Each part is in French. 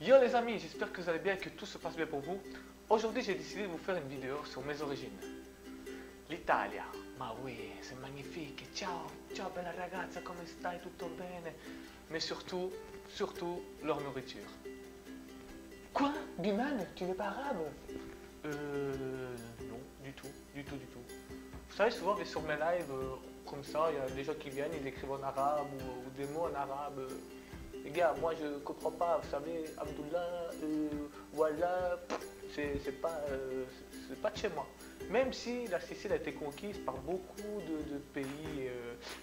Yo les amis, j'espère que vous allez bien et que tout se passe bien pour vous. Aujourd'hui j'ai décidé de vous faire une vidéo sur mes origines. L'Italia, ma oui, c'est magnifique. Ciao, ciao bella ragazza, come stai, tutto bene? Mais surtout leur nourriture. Quoi? Biman, tu n'es pas arabe? Non, du tout. Vous savez, souvent sur mes lives, comme ça, il y a des gens qui viennent, ils écrivent en arabe ou des mots en arabe. Les gars, moi je comprends pas, vous savez, Abdullah, voilà, c'est pas de chez moi. Même si la Sicile a été conquise par beaucoup de pays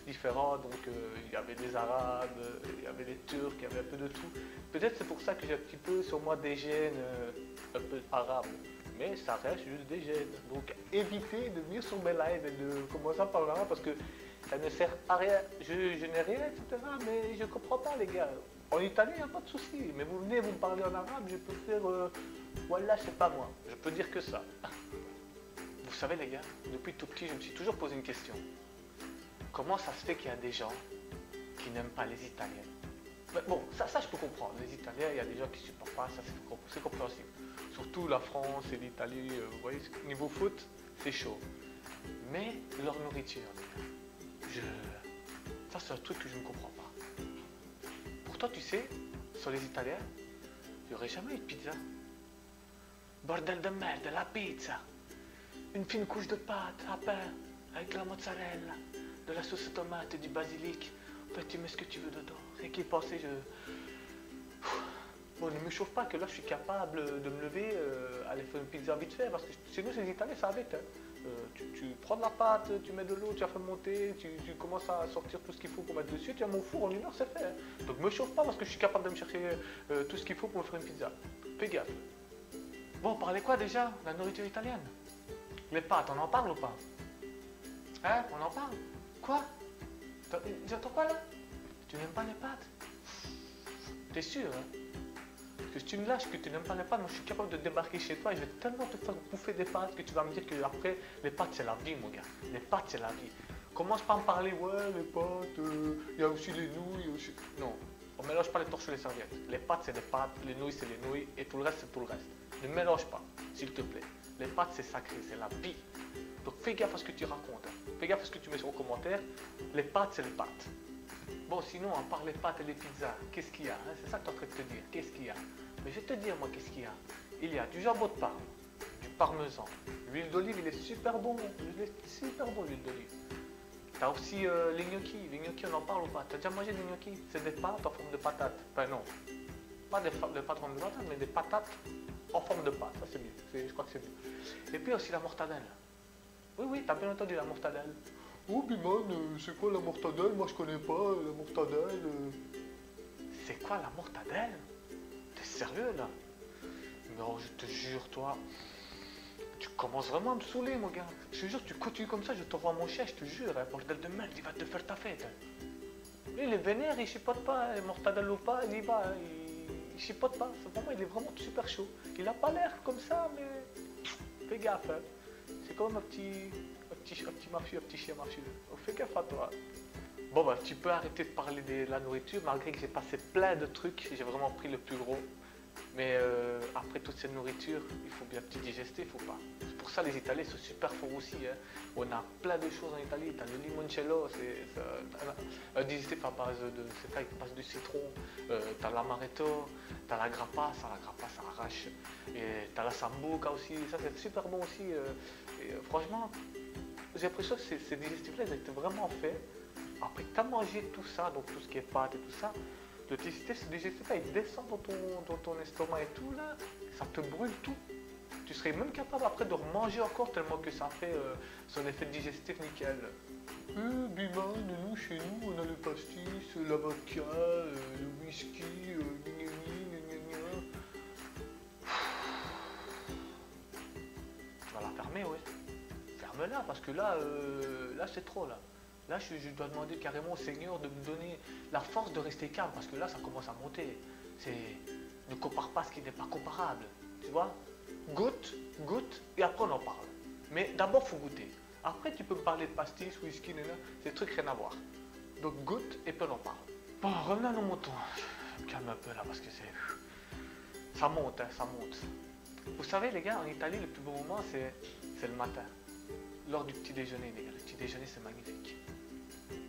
différents, donc il y avait des Arabes, il y avait des Turcs, il y avait un peu de tout. Peut-être c'est pour ça que j'ai un petit peu sur moi des gènes un peu arabes, mais ça reste juste des gènes. Donc évitez de venir sur mes lives et de commencer à parler arabe parce que ça ne sert à rien. Je n'ai rien, etc. Mais je comprends pas, les gars. En italien, il n'y a pas de souci. Mais vous venez, vous me parlez en arabe, je peux faire. Voilà, c'est pas moi. Je peux dire que ça. Vous savez, les gars, depuis tout petit, je me suis toujours posé une question. Comment ça se fait qu'il y a des gens qui n'aiment pas les Italiens? Mais bon, ça je peux comprendre. Les Italiens, il y a des gens qui ne supportent pas, ça c'est compréhensible. Surtout la France et l'Italie, vous voyez, niveau foot, c'est chaud. Mais leur nourriture, les gars, ça c'est un truc que je ne comprends pas. Pourtant, tu sais, sur les Italiens, il n'y aurait jamais eu de pizza. Bordel de merde, la pizza. Une fine couche de pâte à pain, avec la mozzarella, de la sauce tomate et du basilic. En fait, tu mets ce que tu veux dedans. Rien qu'y penser, Bon, ne me chauffe pas que là, je suis capable de me lever, aller faire une pizza vite fait, parce que chez nous, c'est les Italiens, ça va vite. Hein. Tu prends de la pâte, tu mets de l'eau, tu la fais monter, tu commences à sortir tout ce qu'il faut pour mettre dessus, tu as mon four en 1 heure, c'est fait. Hein. Donc me chauffe pas parce que je suis capable de me chercher tout ce qu'il faut pour me faire une pizza. Fais gaffe. Bon, on parlait quoi déjà? La nourriture italienne? Les pâtes, on en parle ou pas? Hein? On en parle? Quoi? J'entends quoi là? Tu n'aimes pas les pâtes? T'es sûr, hein? Que si tu me lâches que tu n'aimes pas les pâtes, moi je suis capable de débarquer chez toi et je vais tellement te faire bouffer des pâtes que tu vas me dire que après les pâtes c'est la vie, mon gars. Les pâtes c'est la vie. Commence pas à me parler, ouais, les pâtes, il y a aussi les nouilles, aussi. Non, on mélange pas les torches et les serviettes. Les pâtes c'est les pâtes, les nouilles c'est les nouilles et tout le reste c'est tout le reste. Ne mélange pas, s'il te plaît. Les pâtes c'est sacré, c'est la vie. Donc fais gaffe à ce que tu racontes. Hein. Fais gaffe à ce que tu mets sur les commentaires. Les pâtes c'est les pâtes. Bon, sinon, à part les pâtes et les pizzas, qu'est-ce qu'il y a hein? C'est ça que tu es en train de te dire. Qu'est-ce qu'il y a? Mais je vais te dire, moi, qu'est-ce qu'il y a? Il y a du jambon de Parme, du parmesan. L'huile d'olive, il est super bon. Il est super bon, l'huile d'olive. Tu as aussi les gnocchis. Les gnocchis, on en parle ou pas? Tu as déjà mangé des gnocchis? C'est des pâtes en forme de patate. Enfin, non. Pas des pâtes en forme de patate, mais des patates en forme de pâte. Ça, c'est mieux. Je crois que c'est mieux. Et puis aussi la mortadelle. Oui, tu as bien entendu la mortadelle. Oh Biman, c'est quoi la mortadelle? Moi je connais pas la mortadelle. C'est quoi la mortadelle? T'es sérieux là? Non, je te jure, toi, tu commences vraiment à me saouler, mon gars. Je te jure, tu continues comme ça, je t'envoie mon chien, je te jure, hein, bordel de merde, il va te faire ta fête. Lui, il est vénère, il chipote pas, hein, mortadelle ou pas, il y va, hein, il chipote pas. Pour moi, il est vraiment super chaud. Il a pas l'air comme ça, mais fais gaffe, hein. C'est comme un petit mafieux, un petit chien mafieux. Oh, fais gaffe à toi. Bon, bah, tu peux arrêter de parler de la nourriture, malgré que j'ai passé plein de trucs. J'ai vraiment pris le plus gros. Mais après toute cette nourriture, il faut bien petit digester, il faut pas. C'est pour ça les Italiens sont super forts aussi. Hein. On a plein de choses en Italie. Tu as le limoncello, c'est un digestif à base de. C'est fait à base de citron. Tu as l'amaretto, tu as la grappa, ça arrache. Et tu as la sambuca aussi, ça c'est super bon aussi. Franchement, j'ai l'impression que ces digestifs-là, ils étaient vraiment faits. Après que tu as mangé tout ça, donc tout ce qui est pâtes et tout ça, le digestif-là, il descend dans ton estomac et tout là, ça te brûle tout. Tu serais même capable après de remanger encore tellement que ça fait son effet digestif nickel. Biman, nous, chez nous, on a le pastis, la vodka, le whisky, tu vas la fermer, ouais. Ferme-la, parce que là c'est trop, là. Là, je dois demander carrément au Seigneur de me donner la force de rester calme, parce que là, ça commence à monter. Ne compare pas ce qui n'est pas comparable, tu vois. Goûte, et après on en parle. Mais d'abord, il faut goûter. Après, tu peux me parler de pastis, whisky, c'est des trucs rien à voir. Donc goûte, et puis on en parle. Bon, revenons à nos moutons. Je me calme un peu là, parce que c'est... Ça monte, hein, ça monte. Vous savez les gars, en Italie, le plus beau moment c'est le matin. Lors du petit déjeuner, les gars. Le petit déjeuner, c'est magnifique.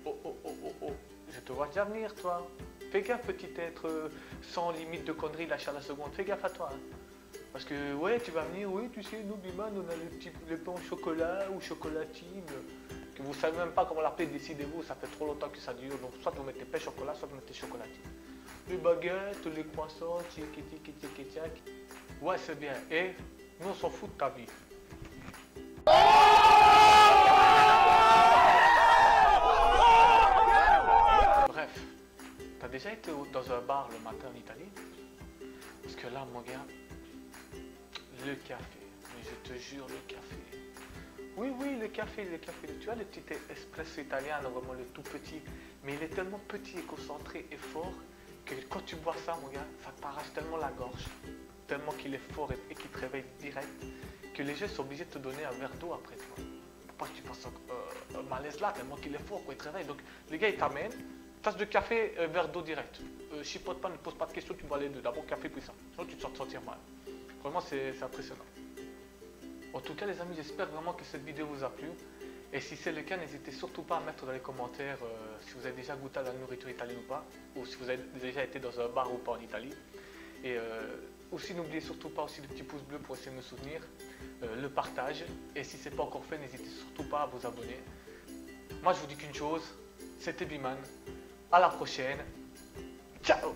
Oh, oh, oh, oh, oh. Je te vois déjà venir, toi. Fais gaffe, petit être sans limite de conneries, lâche à la seconde. Fais gaffe à toi. Hein. Parce que, ouais, tu vas venir, oui, tu sais, nous, Biman, on a les pains au chocolat ou chocolatine, que vous savez même pas comment l'appeler, décidez-vous, ça fait trop longtemps que ça dure. Donc, soit vous mettez pain chocolat, soit vous mettez chocolatine. Les baguettes, les croissants, tchik. Ouais, c'est bien. Et nous, on s'en fout de ta vie. Bref, t'as déjà été dans un bar le matin en Italie? Parce que là, mon gars, le café, mais je te jure, le café. Oui, le café. Tu as le petit espresso italien, vraiment le tout petit, mais il est tellement petit et concentré et fort que quand tu bois ça, mon gars, ça t'arrache tellement la gorge, tellement qu'il est fort et qu'il te réveille direct, que les gens sont obligés de te donner un verre d'eau après toi. Pour pas que tu fasses un malaise là, tellement qu'il est fort, quoi, il te réveille. Donc, les gars, ils t'amènent, tasse de café, verre d'eau direct. Chipote pas, ne pose pas de questions, tu bois les deux. D'abord, café puis ça. Sinon, tu te sens sentir mal. Vraiment, c'est impressionnant. En tout cas, les amis, j'espère vraiment que cette vidéo vous a plu. Et si c'est le cas, n'hésitez surtout pas à mettre dans les commentaires si vous avez déjà goûté à la nourriture italienne ou pas, ou si vous avez déjà été dans un bar ou pas en Italie. Et aussi, n'oubliez surtout pas aussi le petit pouce bleu pour essayer de me soutenir, le partage. Et si ce n'est pas encore fait, n'hésitez surtout pas à vous abonner. Moi, je vous dis qu'une chose, c'était Biman. À la prochaine. Ciao!